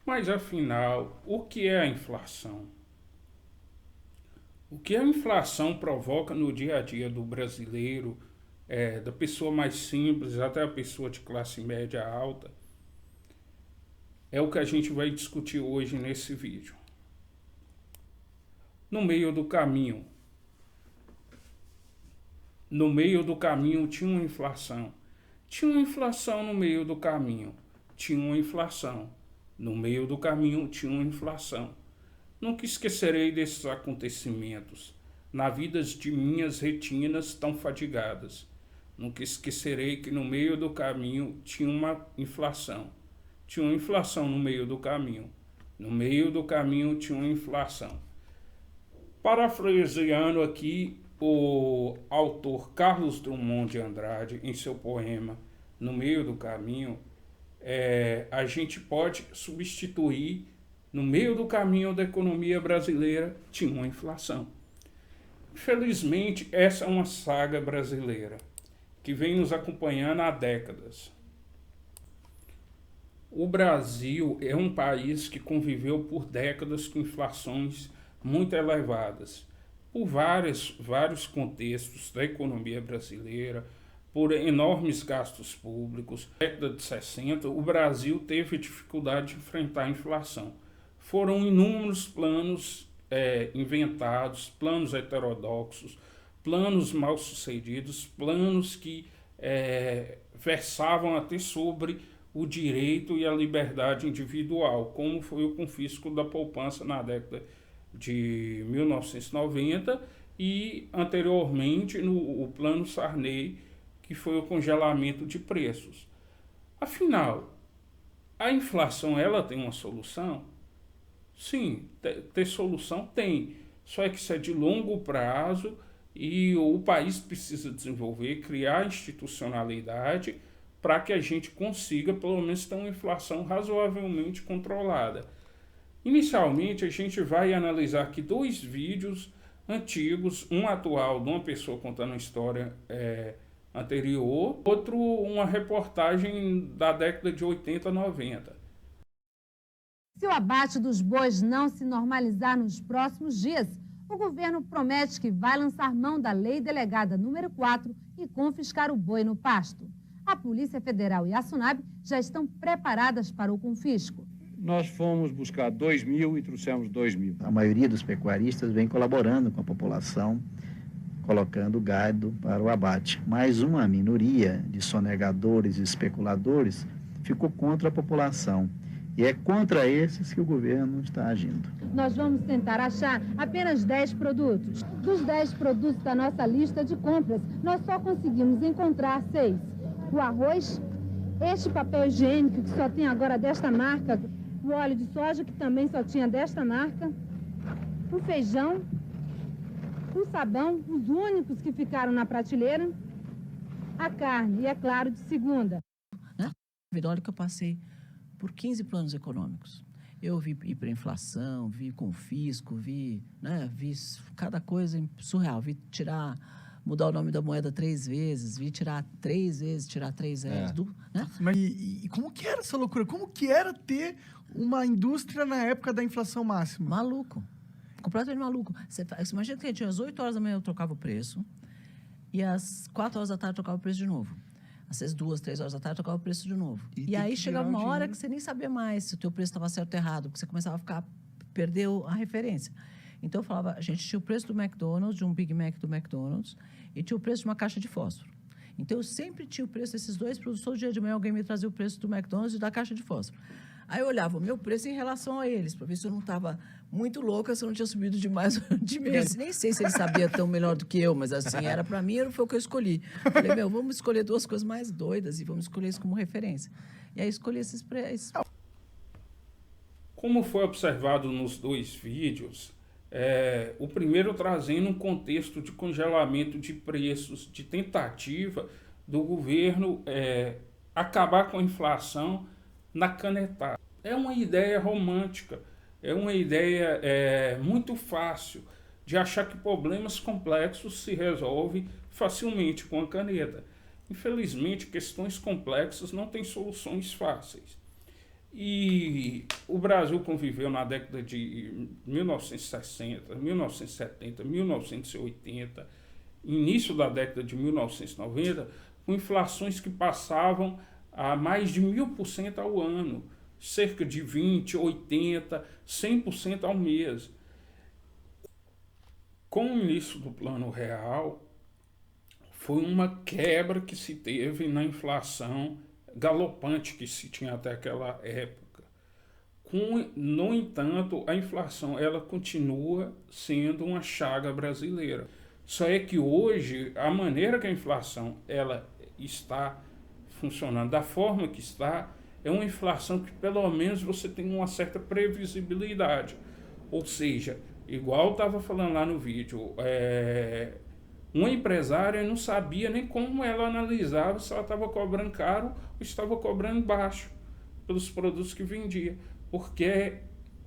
Mas afinal, o que é a inflação? O que a inflação provoca no dia a dia do brasileiro, da pessoa mais simples até a pessoa de classe média alta, é o que a gente vai discutir hoje nesse vídeo. No meio do caminho. No meio do caminho tinha uma inflação. Tinha uma inflação no meio do caminho. Tinha uma inflação. No meio do caminho tinha uma inflação. Nunca esquecerei desses acontecimentos, na vida de minhas retinas tão fadigadas. Nunca esquecerei que no meio do caminho tinha uma inflação. Tinha uma inflação no meio do caminho. No meio do caminho tinha uma inflação. Parafraseando aqui o autor Carlos Drummond de Andrade, em seu poema No Meio do Caminho, a gente pode substituir: no meio do caminho da economia brasileira tinha uma inflação. Infelizmente, essa é uma saga brasileira que vem nos acompanhando há décadas. O Brasil é um país que conviveu por décadas com inflações muito elevadas, por vários contextos da economia brasileira, por enormes gastos públicos. Na década de 60, o Brasil teve dificuldade de enfrentar a inflação. Foram inúmeros planos inventados, planos heterodoxos, planos mal sucedidos, planos que versavam até sobre o direito e a liberdade individual, como foi o confisco da poupança na década de 1990 e anteriormente no plano Sarney, que foi o congelamento de preços. Afinal, a inflação ela tem uma solução? Sim, ter solução tem, só é que isso é de longo prazo e o país precisa desenvolver, criar institucionalidade para que a gente consiga pelo menos ter uma inflação razoavelmente controlada. Inicialmente, a gente vai analisar aqui dois vídeos antigos, um atual de uma pessoa contando uma história anterior, outro uma reportagem da década de 80, 90. Se o abate dos bois não se normalizar nos próximos dias, o governo promete que vai lançar mão da Lei Delegada número 4 e confiscar o boi no pasto. A Polícia Federal e a SUNAB já estão preparadas para o confisco. Nós fomos buscar 2.000 e trouxemos 2.000. A maioria dos pecuaristas vem colaborando com a população, colocando gado para o abate. Mas uma minoria de sonegadores e especuladores ficou contra a população. E é contra esses que o governo está agindo. Nós vamos tentar achar apenas 10 produtos. Dos 10 produtos da nossa lista de compras, nós só conseguimos encontrar 6. O arroz, este papel higiênico que só tem agora desta marca, o óleo de soja que também só tinha desta marca, o feijão, o sabão, os únicos que ficaram na prateleira, a carne e, é claro, de segunda. Olha que eu passei por 15 planos econômicos. Eu vi hiperinflação, vi confisco, vi cada coisa surreal. Vi mudar o nome da moeda 3 vezes, vi tirar 3 vezes, tirar 3 reais. Mas e como que era essa loucura? Como que era ter uma indústria na época da inflação máxima? Maluco. Completamente maluco. Você imagina que às 8 horas da manhã eu trocava o preço e às 4 horas da tarde eu trocava o preço de novo. Às 2, 3 horas da tarde, eu tocava o preço de novo. E aí chegava uma hora que você nem sabia mais se o teu preço estava certo ou errado, porque você começava a perder a referência. Então, eu falava, a gente tinha o preço do McDonald's, de um Big Mac do McDonald's, e tinha o preço de uma caixa de fósforo. Então, eu sempre tinha o preço desses dois produtos. Todo dia de manhã, alguém me trazia o preço do McDonald's e da caixa de fósforo. Aí eu olhava o meu preço em relação a eles, para ver se eu não estava muito louca, se eu não tinha subido demais ou de menos. Nem sei se ele sabia tão melhor do que eu, mas assim, era para mim, foi o que eu escolhi. Falei, vamos escolher 2 coisas mais doidas e vamos escolher isso como referência. E aí escolhi esses preços. Como foi observado nos 2 vídeos, o primeiro trazendo um contexto de congelamento de preços, de tentativa do governo acabar com a inflação na canetada. É uma ideia romântica, é uma ideia muito fácil de achar que problemas complexos se resolvem facilmente com a caneta. Infelizmente, questões complexas não têm soluções fáceis. E o Brasil conviveu na década de 1960, 1970, 1980, início da década de 1990, com inflações que passavam a mais de 1000% ao ano, cerca de 20%, 80%, 100% ao mês. Com o início do Plano Real, foi uma quebra que se teve na inflação galopante que se tinha até aquela época. No entanto, a inflação ela continua sendo uma chaga brasileira. Só é que hoje, a maneira que a inflação ela está funcionando, da forma que está, é uma inflação que pelo menos você tem uma certa previsibilidade. Ou seja, igual eu estava falando lá no vídeo, uma empresária não sabia nem como ela analisava se ela estava cobrando caro ou estava cobrando baixo pelos produtos que vendia, porque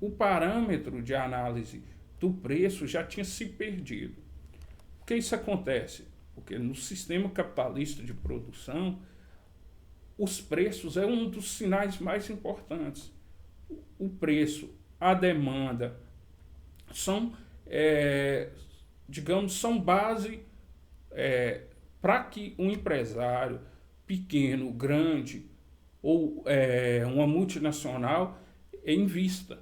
o parâmetro de análise do preço já tinha se perdido. Por que isso acontece? Porque no sistema capitalista de produção, os preços é um dos sinais mais importantes. O preço, a demanda, são base para que um empresário pequeno, grande ou uma multinacional invista.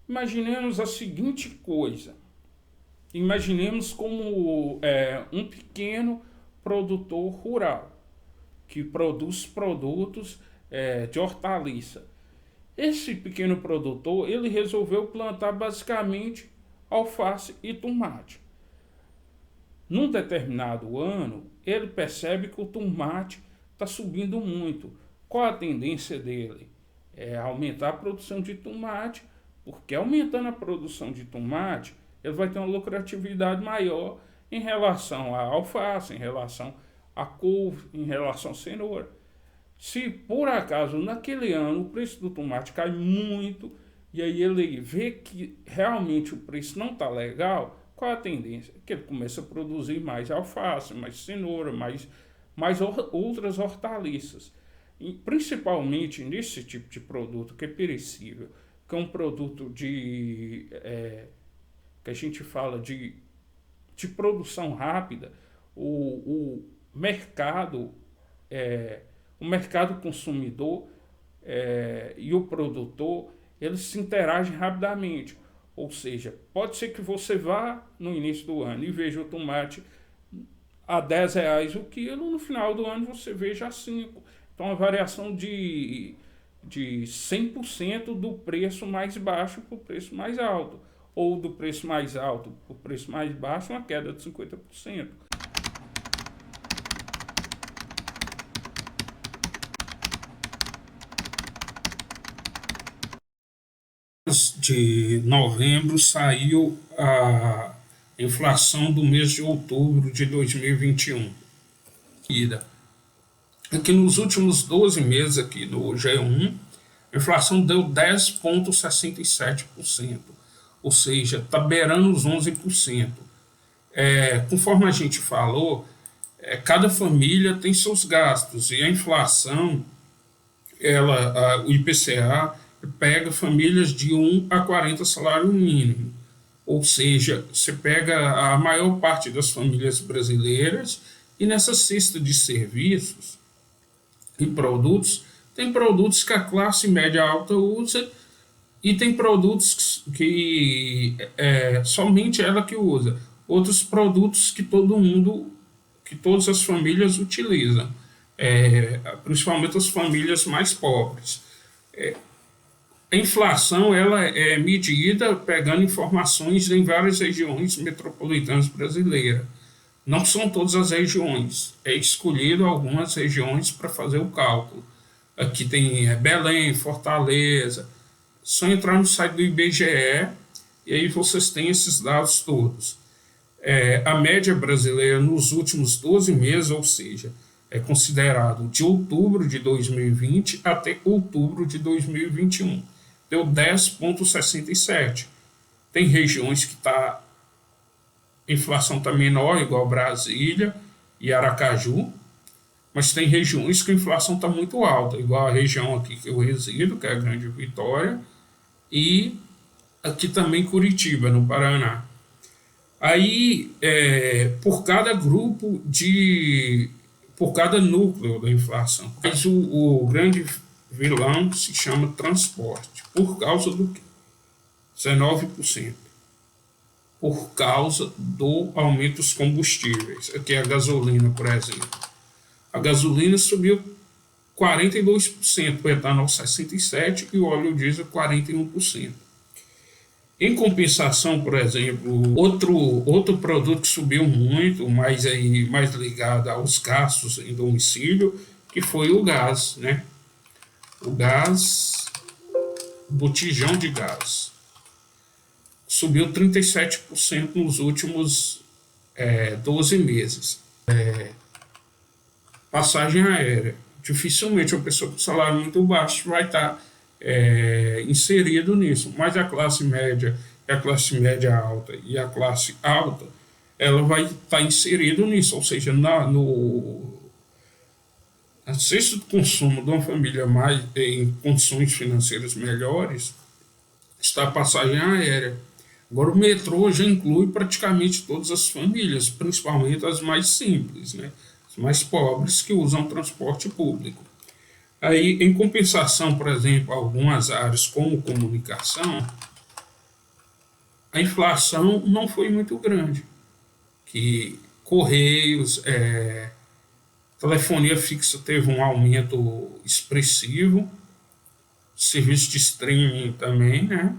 Imaginemos a seguinte coisa. Imaginemos como um pequeno produtor rural que produz produtos de hortaliça. Esse pequeno produtor, ele resolveu plantar basicamente alface e tomate. Num determinado ano, ele percebe que o tomate está subindo muito. Qual a tendência dele? É aumentar a produção de tomate, porque aumentando a produção de tomate, ele vai ter uma lucratividade maior em relação à alface, em relação à couve, em relação à cenoura. Se por acaso naquele ano o preço do tomate cai muito e aí ele vê que realmente o preço não está legal, qual é a tendência? Que ele começa a produzir mais alface, mais cenoura, mais outras hortaliças. E principalmente nesse tipo de produto que é perecível, que é um produto que a gente fala de produção rápida, o mercado consumidor e o produtor, eles se interagem rapidamente. Ou seja, pode ser que você vá no início do ano e veja o tomate a R$10 o quilo, no final do ano você veja a 5. Então, uma variação de 100% do preço mais baixo para o preço mais alto. Ou do preço mais alto para o preço mais baixo, uma queda de 50%. De novembro saiu a inflação do mês de outubro de 2021. Aqui nos últimos 12 meses aqui do G1, a inflação deu 10,67%, ou seja, está beirando os 11%. Conforme a gente falou, cada família tem seus gastos e a inflação, o IPCA, pega famílias de 1 a 40 salário mínimo. Ou seja, você pega a maior parte das famílias brasileiras e nessa cesta de serviços e produtos, tem produtos que a classe média alta usa e tem produtos que somente ela que usa. Outros produtos que todas as famílias utilizam, principalmente as famílias mais pobres. A inflação ela é medida pegando informações em várias regiões metropolitanas brasileiras. Não são todas as regiões, é escolhido algumas regiões para fazer o cálculo. Aqui tem Belém, Fortaleza. Só entrar no site do IBGE e aí vocês têm esses dados todos. A média brasileira nos últimos 12 meses, ou seja, é considerado de outubro de 2020 até outubro de 2021. Deu 10,67. Tem regiões que a inflação está menor, igual Brasília, e Aracaju, mas tem regiões que a inflação está muito alta, igual a região aqui que eu resido, que é a Grande Vitória, e aqui também Curitiba, no Paraná. Aí, por cada por cada núcleo da inflação, mas o grande vilão se chama transporte, por causa do quê? 19%. Por causa do aumento dos combustíveis. Aqui é a gasolina, por exemplo. A gasolina subiu 42%, o etanol 67% e o óleo diesel 41%. Em compensação, por exemplo, outro produto que subiu muito, mais ligado aos gastos em domicílio, que foi o gás, né? O gás, botijão de gás, subiu 37% nos últimos 12 meses. Passagem aérea. Dificilmente uma pessoa com salário muito baixo vai estar inserido nisso, mas a classe média alta e a classe alta, ela vai estar inserido nisso, ou seja, na cesta de consumo de uma família mais em condições financeiras melhores está a passagem aérea. Agora o metrô já inclui praticamente todas as famílias, principalmente as mais simples, né? As mais pobres que usam transporte público. Aí, em compensação, por exemplo, algumas áreas como comunicação, a inflação não foi muito grande. Que Correios, telefonia fixa teve um aumento expressivo, serviço de streaming também, né?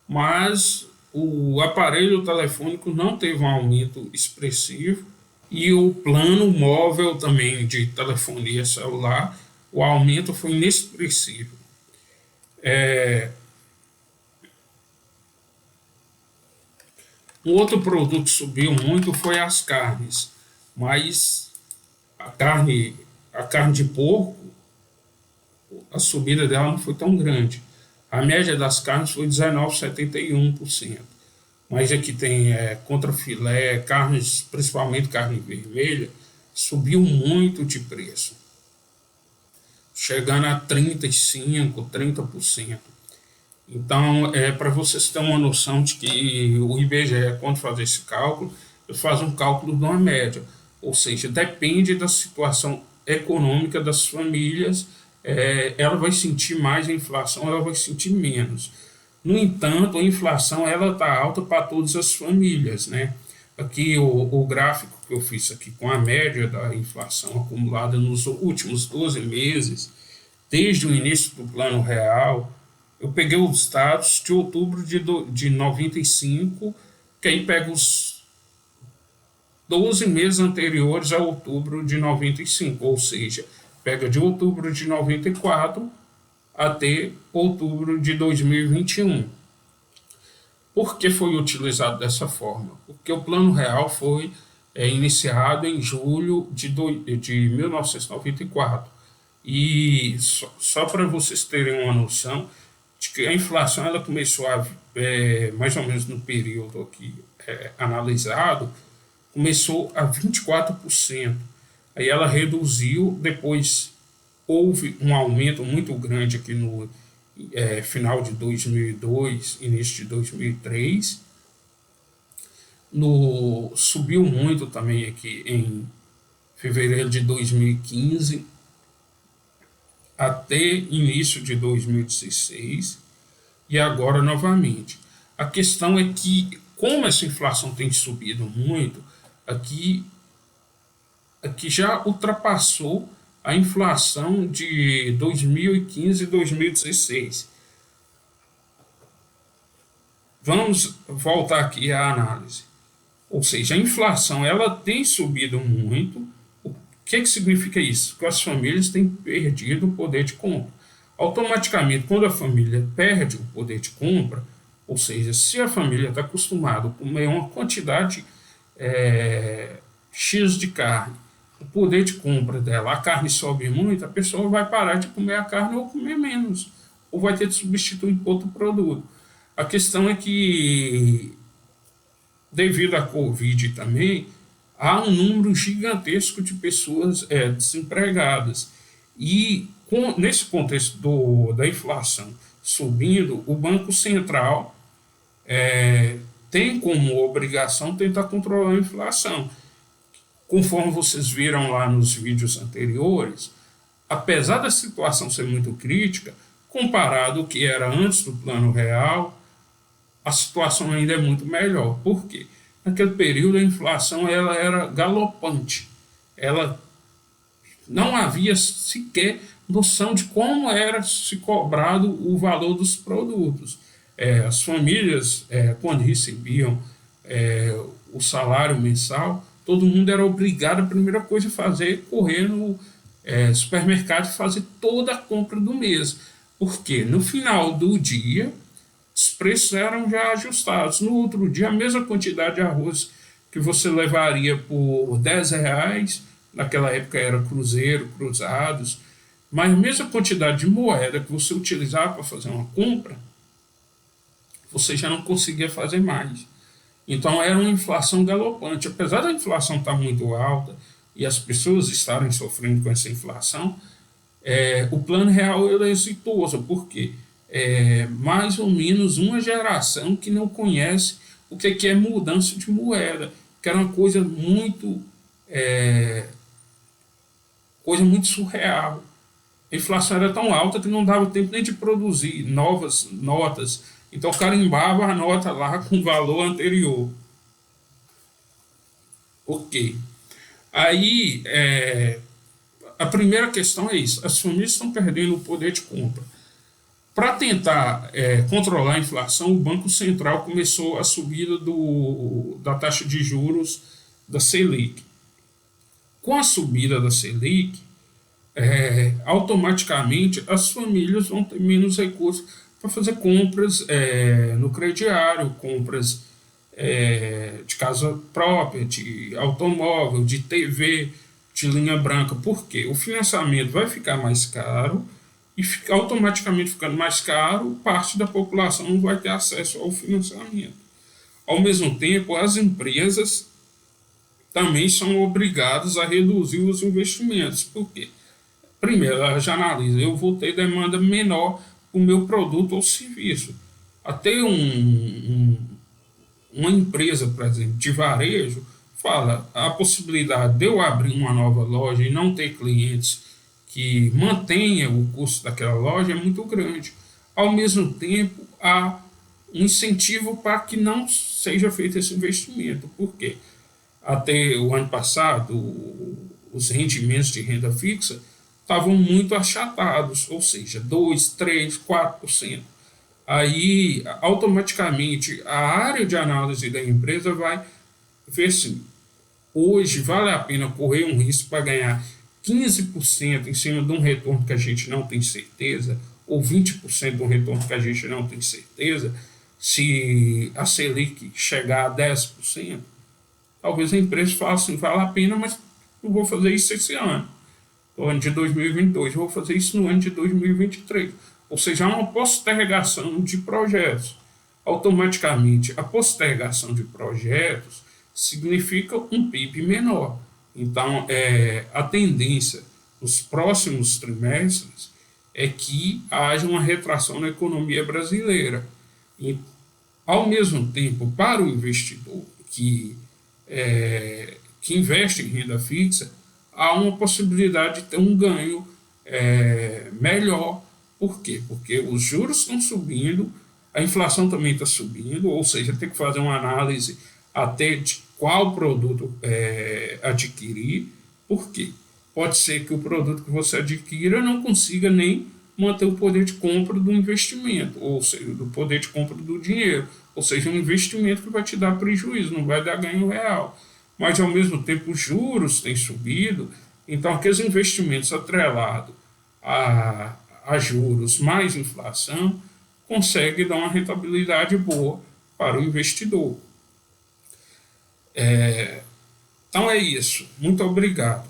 Mas o aparelho telefônico não teve um aumento expressivo. E o plano móvel também de telefonia celular, o aumento foi inexpressivo. Um outro produto que subiu muito foi as carnes, mas a carne de porco, a subida dela não foi tão grande. A média das carnes foi 19,71%. Mas aqui tem contrafilé, carnes, principalmente carne vermelha, subiu muito de preço, chegando a 35%, 30%. Então, para vocês terem uma noção de que o IBGE, quando faz esse cálculo, ele faz um cálculo de uma média, ou seja, depende da situação econômica das famílias, ela vai sentir mais a inflação, ela vai sentir menos. No entanto, a inflação está alta para todas as famílias, né? Aqui o gráfico que eu fiz aqui com a média da inflação acumulada nos últimos 12 meses, desde o início do Plano Real, eu peguei os dados de outubro de 95, que aí pega os 12 meses anteriores a outubro de 95, ou seja, pega de outubro de 94 até outubro de 2021. Por que foi utilizado dessa forma? Porque o Plano Real foi iniciado em julho de 1994. E só para vocês terem uma noção de que a inflação ela começou mais ou menos no período aqui analisado, começou a 24%. Aí ela reduziu, depois houve um aumento muito grande aqui no final de 2002, início de 2003. Subiu muito também aqui em fevereiro de 2015 até início de 2016 e agora novamente. A questão é que, como essa inflação tem subido muito, aqui já ultrapassou a inflação de 2015 e 2016. Vamos voltar aqui à análise. Ou seja, a inflação ela tem subido muito. O que significa isso? Que as famílias têm perdido o poder de compra. Automaticamente, quando a família perde o poder de compra, ou seja, se a família está acostumada a comer uma quantidade X de carne, o poder de compra dela, a carne sobe muito, a pessoa vai parar de comer a carne ou comer menos, ou vai ter de substituir por outro produto. A questão é que, devido à Covid também, há um número gigantesco de pessoas desempregadas. E nesse contexto da inflação subindo, o Banco Central tem como obrigação tentar controlar a inflação. Conforme vocês viram lá nos vídeos anteriores, apesar da situação ser muito crítica, comparado ao que era antes do Plano Real, a situação ainda é muito melhor. Por quê? Naquele período a inflação ela era galopante. Ela não havia sequer noção de como era se cobrado o valor dos produtos. As famílias, quando recebiam o salário mensal, todo mundo era obrigado, a primeira coisa a fazer, correr no supermercado e fazer toda a compra do mês. Porque no final do dia, os preços eram já ajustados. No outro dia, a mesma quantidade de arroz que você levaria por R$10, naquela época era cruzeiro, cruzados, mas a mesma quantidade de moeda que você utilizava para fazer uma compra, você já não conseguia fazer mais. Então era uma inflação galopante. Apesar da inflação estar muito alta e as pessoas estarem sofrendo com essa inflação, o Plano Real é exitoso, porque mais ou menos uma geração que não conhece o que é mudança de moeda, que era uma coisa muito surreal. A inflação era tão alta que não dava tempo nem de produzir novas notas. Então carimbava a nota lá com o valor anterior. Ok. Aí, a primeira questão é isso. As famílias estão perdendo o poder de compra. Para tentar controlar a inflação, o Banco Central começou a subida da taxa de juros da Selic. Com a subida da Selic, automaticamente as famílias vão ter menos recursos para fazer compras no crediário, compras de casa própria, de automóvel, de TV, de linha branca. Por quê? O financiamento vai ficar mais caro e automaticamente ficando mais caro, parte da população não vai ter acesso ao financiamento. Ao mesmo tempo, as empresas também são obrigadas a reduzir os investimentos. Por quê? Primeiro, ela já analisa, eu vou ter demanda menor para o meu produto ou serviço. Até uma empresa, por exemplo, de varejo, fala a possibilidade de eu abrir uma nova loja e não ter clientes que mantenha o custo daquela loja é muito grande. Ao mesmo tempo, há um incentivo para que não seja feito esse investimento. Por quê? Até o ano passado, os rendimentos de renda fixa estavam muito achatados, ou seja, 2%, 3%, 4%. Aí, automaticamente, a área de análise da empresa vai ver se hoje vale a pena correr um risco para ganhar 15% em cima de um retorno que a gente não tem certeza, ou 20% de um retorno que a gente não tem certeza, se a Selic chegar a 10%, talvez a empresa fale assim, vale a pena, mas não vou fazer isso esse ano, no ano de 2022, eu vou fazer isso no ano de 2023. Ou seja, há uma postergação de projetos. Automaticamente, a postergação de projetos significa um PIB menor. Então, a tendência nos próximos trimestres é que haja uma retração na economia brasileira. E, ao mesmo tempo, para o investidor que investe em renda fixa, há uma possibilidade de ter um ganho melhor. Por quê? Porque os juros estão subindo, a inflação também está subindo, ou seja, tem que fazer uma análise até de qual produto adquirir. Por quê? Pode ser que o produto que você adquira não consiga nem manter o poder de compra do investimento, ou seja, do poder de compra do dinheiro, ou seja, um investimento que vai te dar prejuízo, não vai dar ganho real. Mas, ao mesmo tempo, os juros têm subido, então aqueles investimentos atrelados a juros mais inflação conseguem dar uma rentabilidade boa para o investidor. Então é isso. Muito obrigado.